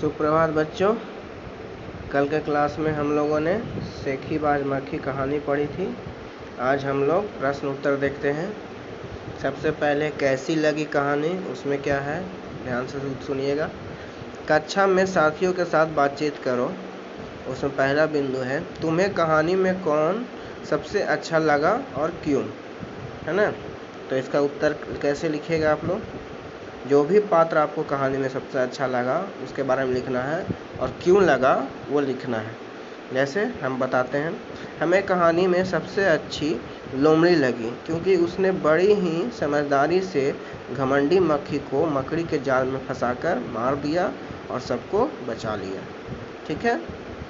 सुप्रभात बच्चों। कल के क्लास में हम लोगों ने सेखी बाज मक्खी कहानी पढ़ी थी। आज हम लोग प्रश्न उत्तर देखते हैं। सबसे पहले कैसी लगी कहानी, उसमें क्या है ध्यान से सुनिएगा। कक्षा में साथियों के साथ बातचीत करो, उसमें पहला बिंदु है तुम्हें कहानी में कौन सबसे अच्छा लगा और क्यों, है ना। तो इसका उत्तर कैसे लिखिएगा आप लोग। जो भी पात्र आपको कहानी में सबसे अच्छा लगा उसके बारे में लिखना है और क्यों लगा वो लिखना है। जैसे हम बताते हैं, हमें कहानी में सबसे अच्छी लोमड़ी लगी क्योंकि उसने बड़ी ही समझदारी से घमंडी मक्खी को मकड़ी के जाल में फंसाकर मार दिया और सबको बचा लिया। ठीक है,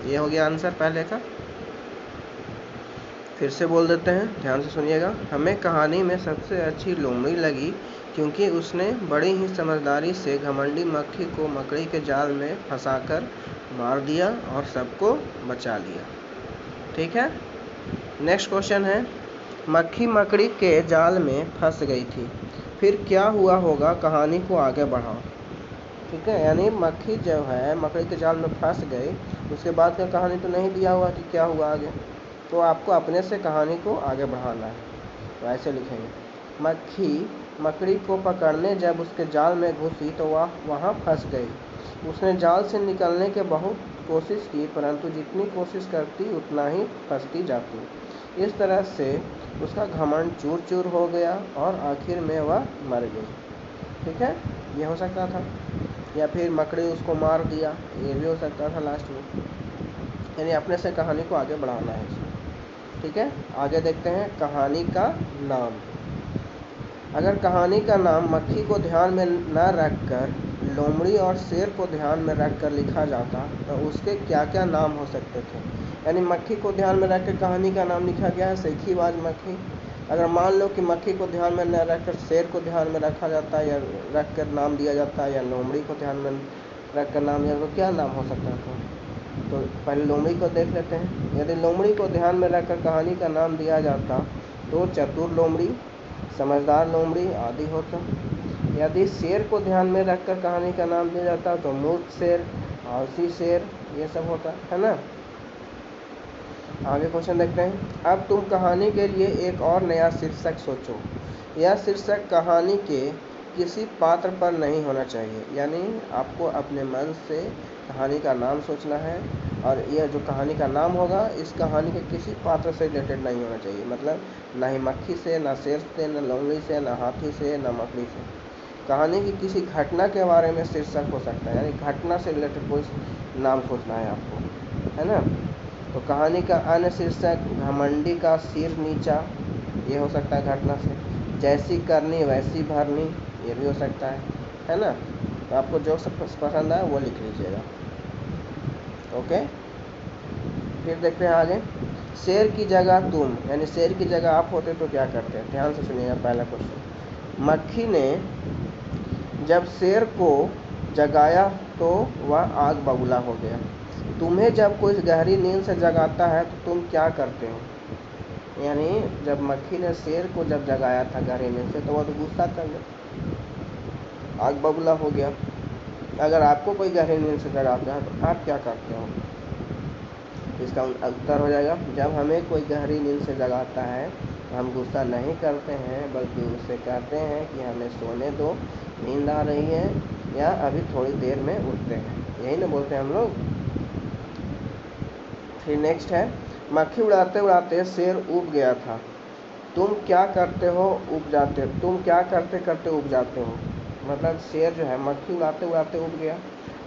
ये हो गया आंसर पहले का। फिर से बोल देते हैं, ध्यान से सुनिएगा। हमें कहानी में सबसे अच्छी लोमड़ी लगी क्योंकि उसने बड़ी ही समझदारी से घमंडी मक्खी को मकड़ी के जाल में फंसाकर मार दिया और सबको बचा लिया। ठीक है, नेक्स्ट क्वेश्चन है, मक्खी मकड़ी के जाल में फंस गई थी, फिर क्या हुआ होगा, कहानी को आगे बढ़ाओ। ठीक है, यानी मक्खी जो है मकड़ी के जाल में फंस गई, उसके बाद का कहानी तो नहीं दिया हुआ कि क्या हुआ आगे, तो आपको अपने से कहानी को आगे बढ़ाना है। तो ऐसे लिखेंगे, मक्खी मकड़ी को पकड़ने जब उसके जाल में घुसी तो वह वहाँ फंस गई। उसने जाल से निकलने की बहुत कोशिश की, परंतु जितनी कोशिश करती उतना ही फंसती जाती। इस तरह से उसका घमंड चूर चूर हो गया और आखिर में वह मर गई। ठीक है, ये हो सकता था, या फिर मकड़ी उसको मार दिया, ये भी हो सकता था लास्ट में। यानी अपने से कहानी को आगे बढ़ाना है इसमें। ठीक है, आगे देखते हैं कहानी का नाम। अगर कहानी का नाम मक्खी को ध्यान में न रखकर लोमड़ी और शेर को ध्यान में रखकर लिखा जाता तो उसके क्या क्या नाम हो सकते थे। यानी मक्खी को ध्यान में रखकर कहानी का नाम लिखा गया है सेखी बाज मक्खी। अगर मान लो कि मक्खी को ध्यान में न रखकर शेर को ध्यान में रखा जाता है या रख कर नाम दिया जाता है, या लोमड़ी को ध्यान में रख कर नाम दिया, तो क्या नाम हो सकता था। तो पहले लोमड़ी को देख लेते हैं। यदि लोमड़ी को ध्यान में रखकर कहानी का नाम दिया जाता तो चतुर लोमड़ी, समझदार लोमड़ी आदि होता। यदि शेर को ध्यान में रखकर कहानी का नाम दिया जाता तो मूर्ख शेर, आलसी शेर, ये सब होता है ना। आगे क्वेश्चन देखते हैं। अब तुम कहानी के लिए एक और नया शीर्षक सोचो। यह शीर्षक कहानी के किसी पात्र पर नहीं होना चाहिए। यानी आपको अपने मन से कहानी का नाम सोचना है और यह जो कहानी का नाम होगा इस कहानी के किसी पात्र से रिलेटेड नहीं होना चाहिए। मतलब ना ही मक्खी से, ना शेर से, ना लोमड़ी से, ना हाथी से, ना मकड़ी से। कहानी की किसी घटना के बारे में शीर्षक हो सकता है, यानी घटना से रिलेटेड कोई नाम सोचना है आपको, है ना। तो कहानी का अन्य शीर्षक घमंडी का सिर नीचा, ये हो सकता है घटना से। जैसी करनी वैसी भरनी, ये भी हो सकता है ना। तो आपको जो सब पसंद आए वो लिख लीजिएगा। ओके, फिर देखते हैं आगे। शेर की जगह तुम, यानी शेर की जगह आप होते तो क्या करते हैं। ध्यान से सुनिएगा पहला क्वेश्चन। मक्खी ने जब शेर को जगाया तो वह आग बबूला हो गया। तुम्हें जब कोई गहरी नींद से जगाता है तो तुम क्या करते हो। यानी जब मक्खी ने शेर को जब जगाया था गहरी नींद से तो वह तो गुस्सा कर गया, आग बबूला हो गया। अगर आपको कोई गहरी नींद से जगाता है तो आप क्या करते हो। इसका उत्तर हो जाएगा, जब हमें कोई गहरी नींद से जगाता है तो हम गुस्सा नहीं करते हैं, बल्कि उससे कहते हैं कि हमें सोने दो, नींद आ रही है, या अभी थोड़ी देर में उठते हैं। यही ना बोलते हैं हम लोग। फिर नेक्स्ट है, मक्खी उड़ाते उड़ाते शेर उब गया था। तुम क्या करते हो, उब जाते, तुम क्या करते करते उब जाते हो। मतलब शेर जो है मक्खी उड़ाते उड़ाते उब गया,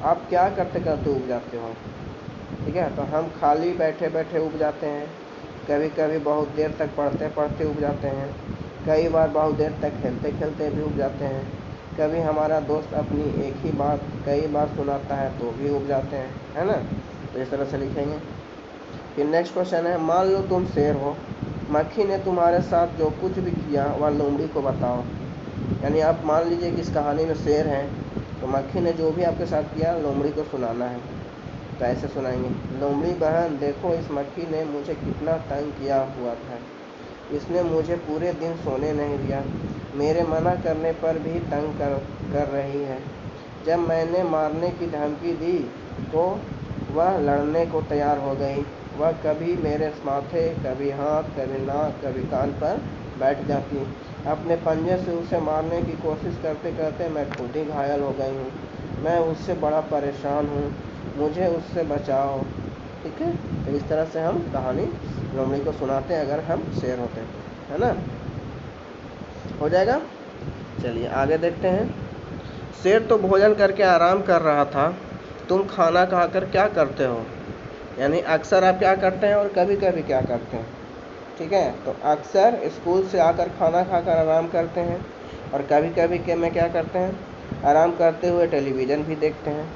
आप क्या करते करते उब जाते हो। ठीक है, तो हम खाली बैठे बैठे उब जाते हैं, कभी कभी बहुत देर तक पढ़ते पढ़ते उब जाते हैं, कई बार बहुत देर तक खेलते खेलते भी उब जाते हैं, कभी हमारा दोस्त अपनी एक ही बात कई बार सुनाता है तो भी उब जाते हैं, है ना। तो इस तरह से लिखेंगे। फिर नेक्स्ट क्वेश्चन है, मान लो तुम शेर हो, मक्खी ने तुम्हारे साथ जो कुछ भी किया वह लोमड़ी को बताओ। यानी आप मान लीजिए कि इस कहानी में शेर हैं, तो मक्खी ने जो भी आपके साथ किया लोमड़ी को सुनाना है। तो ऐसे सुनाएंगे, लोमड़ी बहन देखो, इस मक्खी ने मुझे कितना तंग किया हुआ था। इसने मुझे पूरे दिन सोने नहीं दिया, मेरे मना करने पर भी तंग कर रही है। जब मैंने मारने की धमकी दी तो वह लड़ने को तैयार हो गई। वह कभी मेरे माथे, कभी हाथ, कभी नाक, कभी कान पर बैठ जाती। अपने पंजे से उसे मारने की कोशिश करते करते मैं खुद ही घायल हो गई हूँ। मैं उससे बड़ा परेशान हूँ, मुझे उससे बचाओ। ठीक है, तो इस तरह से हम कहानी लोमड़ी को सुनाते हैं अगर हम शेर होते हैं, है ना। हो जाएगा। चलिए आगे देखते हैं। शेर तो भोजन करके आराम कर रहा था, तुम खाना खाकर क्या करते हो? यानी अक्सर आप क्या करते हैं और कभी कभी क्या करते हैं। ठीक है, तो अक्सर स्कूल से आकर खाना खाकर आराम करते हैं, और कभी कभी के में क्या करते हैं, आराम करते हुए टेलीविज़न भी देखते हैं,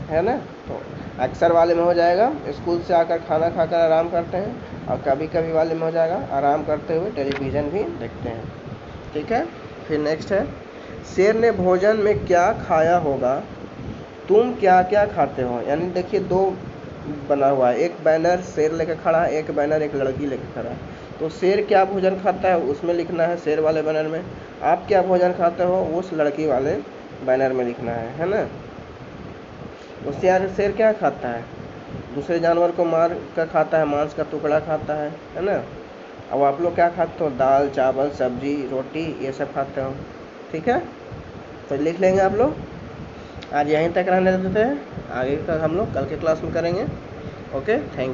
है ना। तो अक्सर वाले में हो जाएगा स्कूल से आकर खाना खाकर आराम करते हैं, और कभी कभी वाले में हो जाएगा आराम करते हुए टेलीविज़न भी देखते हैं। ठीक है, फिर नेक्स्ट है, शेर ने भोजन में क्या खाया होगा, तुम क्या क्या खाते हो? यानी देखिए दो बना हुआ है, एक बैनर शेर लेकर खड़ा है, एक बैनर एक लड़की लेकर खड़ा है। तो शेर क्या भोजन खाता है उसमें लिखना है शेर वाले बैनर में, आप क्या भोजन खाते हो उस लड़की वाले बैनर में लिखना है ना। तो शेर क्या खाता है, दूसरे जानवर को मार कर खाता है, मांस का टुकड़ा खाता है ना। अब आप लोग क्या खाते हो, दाल चावल सब्जी रोटी ये सब खाते हो। ठीक है, तो लिख लेंगे आप लोग। आज यहीं तक रहने देते हैं, आगे का हम लोग कल के क्लास में करेंगे। Okay, thank you.